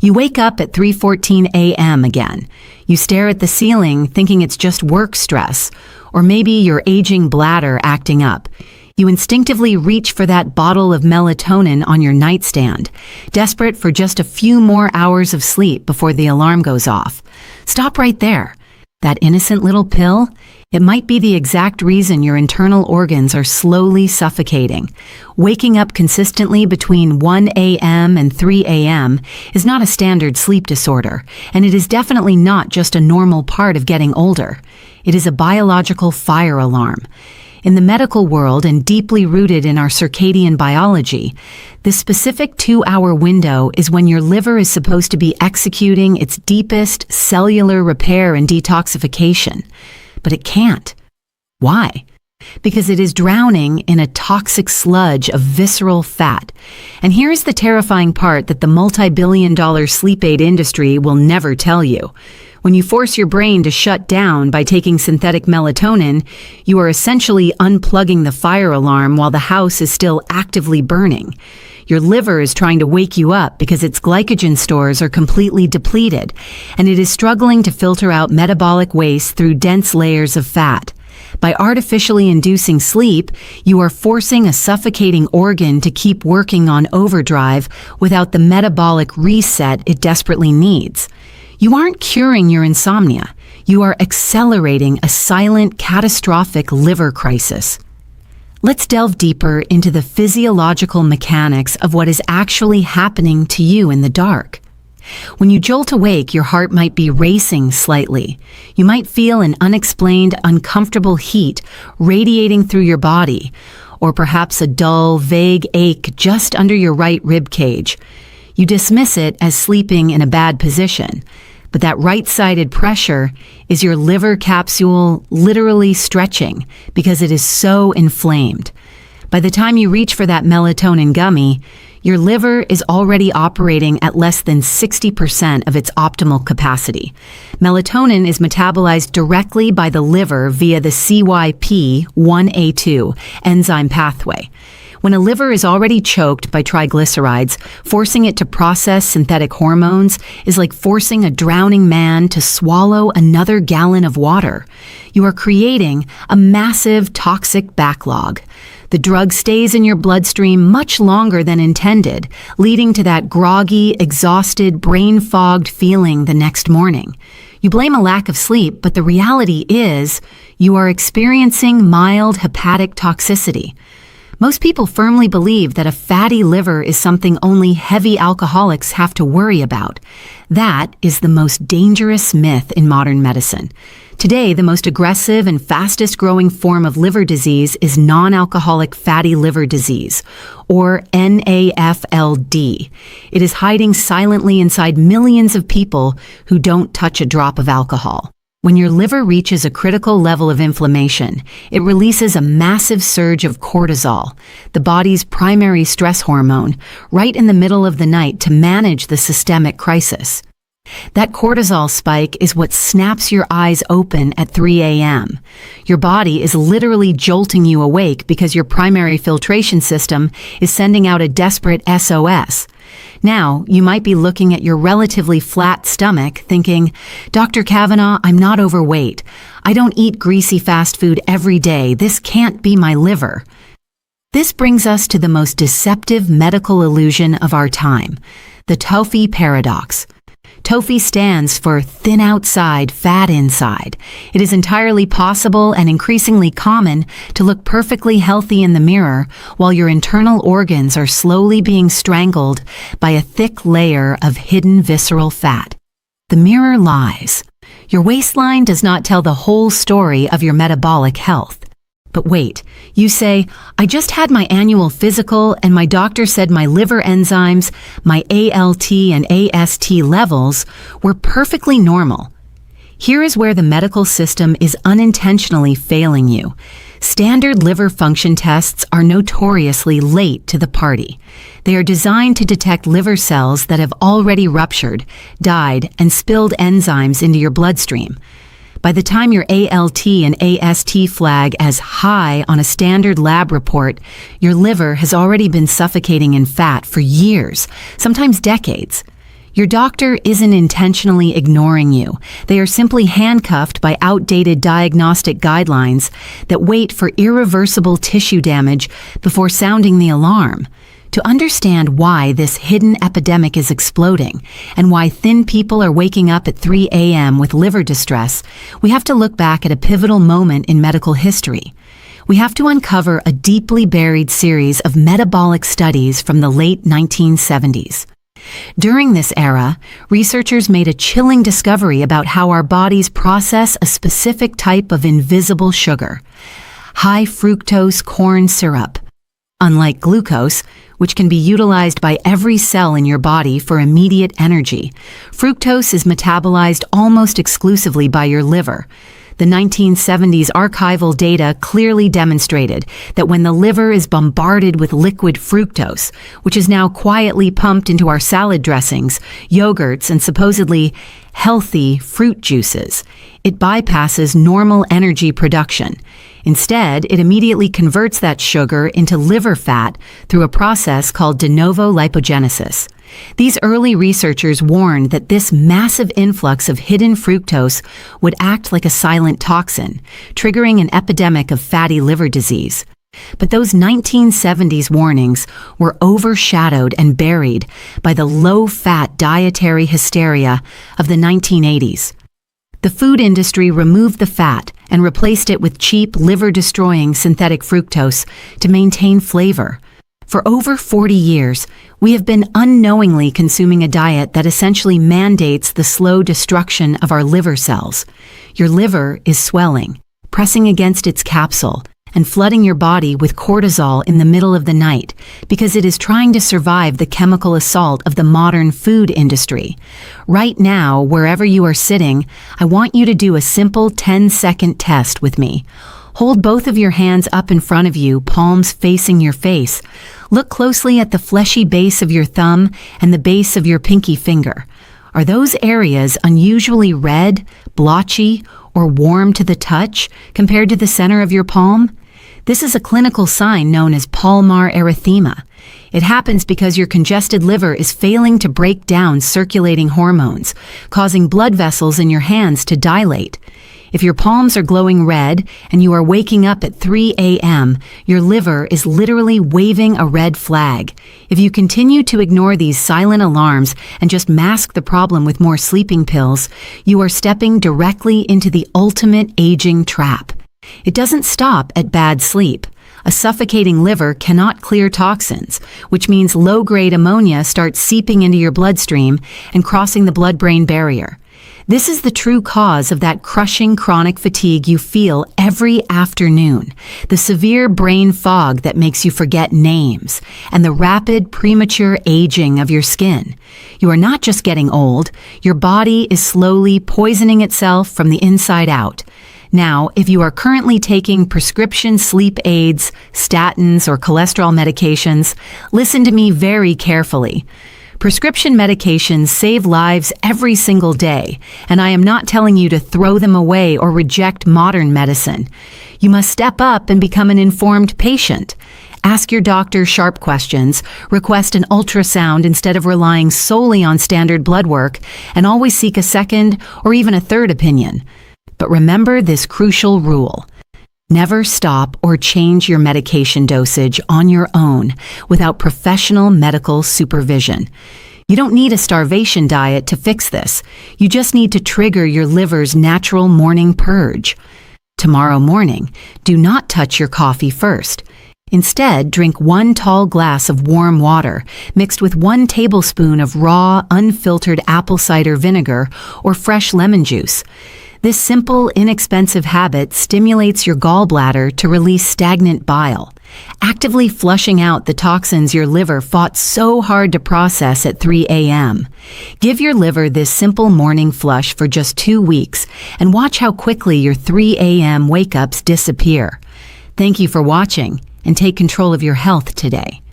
You wake up at 3:14 a.m. again. You stare at the ceiling thinking it's just work stress, or maybe your aging bladder acting up. You instinctively reach for that bottle of melatonin on your nightstand, desperate for just a few more hours of sleep before the alarm goes off. Stop right there. That innocent little pill, it might be the exact reason your internal organs are slowly suffocating. Waking up consistently between 1 a.m. and 3 a.m. is not a standard sleep disorder, and it is definitely not just a normal part of getting older. It is a biological fire alarm. In the medical world and deeply rooted in our circadian biology, this specific 2-hour window is when your liver is supposed to be executing its deepest cellular repair and detoxification. But it can't. Why? Because it is drowning in a toxic sludge of visceral fat. And here's the terrifying part that the multi-billion-dollar sleep aid industry will never tell you. When you force your brain to shut down by taking synthetic melatonin, you are essentially unplugging the fire alarm while the house is still actively burning. Your liver is trying to wake you up because its glycogen stores are completely depleted, and it is struggling to filter out metabolic waste through dense layers of fat. By artificially inducing sleep, you are forcing a suffocating organ to keep working on overdrive without the metabolic reset it desperately needs. You aren't curing your insomnia. You are accelerating a silent, catastrophic liver crisis. Let's delve deeper into the physiological mechanics of what is actually happening to you in the dark. When you jolt awake, your heart might be racing slightly. You might feel an unexplained, uncomfortable heat radiating through your body, or perhaps a dull, vague ache just under your right rib cage. You dismiss it as sleeping in a bad position, but that right-sided pressure is your liver capsule literally stretching because it is so inflamed. By the time you reach for that melatonin gummy, your liver is already operating at less than 60% of its optimal capacity. Melatonin is metabolized directly by the liver via the CYP1A2 enzyme pathway. When a liver is already choked by triglycerides, forcing it to process synthetic hormones is like forcing a drowning man to swallow another gallon of water. You are creating a massive toxic backlog. The drug stays in your bloodstream much longer than intended, leading to that groggy, exhausted, brain-fogged feeling the next morning. You blame a lack of sleep, but the reality is you are experiencing mild hepatic toxicity. Most people firmly believe that a fatty liver is something only heavy alcoholics have to worry about. That is the most dangerous myth in modern medicine. Today, the most aggressive and fastest growing form of liver disease is non-alcoholic fatty liver disease, or NAFLD. It is hiding silently inside millions of people who don't touch a drop of alcohol. When your liver reaches a critical level of inflammation, it releases a massive surge of cortisol, the body's primary stress hormone, right in the middle of the night to manage the systemic crisis. That cortisol spike is what snaps your eyes open at 3 a.m. Your body is literally jolting you awake because your primary filtration system is sending out a desperate SOS. Now, you might be looking at your relatively flat stomach thinking, "Dr. Cavanaugh, I'm not overweight. I don't eat greasy fast food every day. This can't be my liver." This brings us to the most deceptive medical illusion of our time, the TOFI Paradox. TOFI stands for thin outside, fat inside. It is entirely possible and increasingly common to look perfectly healthy in the mirror while your internal organs are slowly being strangled by a thick layer of hidden visceral fat. The mirror lies. Your waistline does not tell the whole story of your metabolic health. But wait, you say, "I just had my annual physical and my doctor said my liver enzymes, my ALT and AST levels were perfectly normal." Here is where the medical system is unintentionally failing you. Standard liver function tests are notoriously late to the party. They are designed to detect liver cells that have already ruptured, died, and spilled enzymes into your bloodstream. By the time your ALT and AST flag as high on a standard lab report, your liver has already been suffocating in fat for years, sometimes decades. Your doctor isn't intentionally ignoring you. They are simply handcuffed by outdated diagnostic guidelines that wait for irreversible tissue damage before sounding the alarm. To understand why this hidden epidemic is exploding and why thin people are waking up at 3 a.m. with liver distress, we have to look back at a pivotal moment in medical history. We have to uncover a deeply buried series of metabolic studies from the late 1970s. During this era, researchers made a chilling discovery about how our bodies process a specific type of invisible sugar, high fructose corn syrup. Unlike glucose, which can be utilized by every cell in your body for immediate energy, fructose is metabolized almost exclusively by your liver. The 1970s archival data clearly demonstrated that when the liver is bombarded with liquid fructose, which is now quietly pumped into our salad dressings, yogurts, and supposedly healthy fruit juices, it bypasses normal energy production. Instead, it immediately converts that sugar into liver fat through a process called de novo lipogenesis. These early researchers warned that this massive influx of hidden fructose would act like a silent toxin, triggering an epidemic of fatty liver disease. But those 1970s warnings were overshadowed and buried by the low-fat dietary hysteria of the 1980s. The food industry removed the fat and replaced it with cheap, liver-destroying synthetic fructose to maintain flavor. For over 40 years, we have been unknowingly consuming a diet that essentially mandates the slow destruction of our liver cells. Your liver is swelling, pressing against its capsule, and flooding your body with cortisol in the middle of the night because it is trying to survive the chemical assault of the modern food industry. Right now, wherever you are sitting, I want you to do a simple 10-second test with me. Hold both of your hands up in front of you, palms facing your face. Look closely at the fleshy base of your thumb and the base of your pinky finger. Are those areas unusually red, blotchy, or warm to the touch compared to the center of your palm? This is a clinical sign known as palmar erythema. It happens because your congested liver is failing to break down circulating hormones, causing blood vessels in your hands to dilate. If your palms are glowing red and you are waking up at 3 a.m., your liver is literally waving a red flag. If you continue to ignore these silent alarms and just mask the problem with more sleeping pills, you are stepping directly into the ultimate aging trap. It doesn't stop at bad sleep. A suffocating liver cannot clear toxins, which means low-grade ammonia starts seeping into your bloodstream and crossing the blood-brain barrier. This is the true cause of that crushing chronic fatigue you feel every afternoon, the severe brain fog that makes you forget names, and the rapid premature aging of your skin. You are not just getting old, your body is slowly poisoning itself from the inside out. Now, if you are currently taking prescription sleep aids, statins, or cholesterol medications, listen to me very carefully. Prescription medications save lives every single day, and I am not telling you to throw them away or reject modern medicine. You must step up and become an informed patient. Ask your doctor sharp questions, request an ultrasound instead of relying solely on standard blood work, and always seek a second or even a third opinion. But remember this crucial rule. Never stop or change your medication dosage on your own without professional medical supervision. You don't need a starvation diet to fix this. You just need to trigger your liver's natural morning purge. Tomorrow morning, do not touch your coffee first. Instead, drink 1 tall glass of warm water mixed with 1 tablespoon of raw, unfiltered apple cider vinegar or fresh lemon juice. This simple, inexpensive habit stimulates your gallbladder to release stagnant bile, actively flushing out the toxins your liver fought so hard to process at 3 a.m. Give your liver this simple morning flush for just 2 weeks and watch how quickly your 3 a.m. wake-ups disappear. Thank you for watching, and take control of your health today.